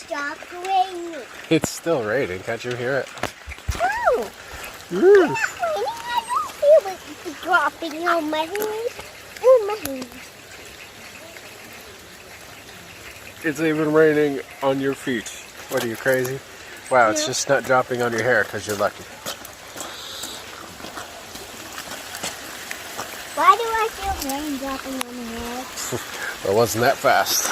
stopped raining. It's still raining. Can't you hear it? No, it's not raining. I don't feel it dropping on my hands. On my hands. It's even raining on your feet. What are you, crazy? Wow, it's just not dropping on your hair because you're lucky. Why do I feel rain dropping on my head? Well, it wasn't that fast.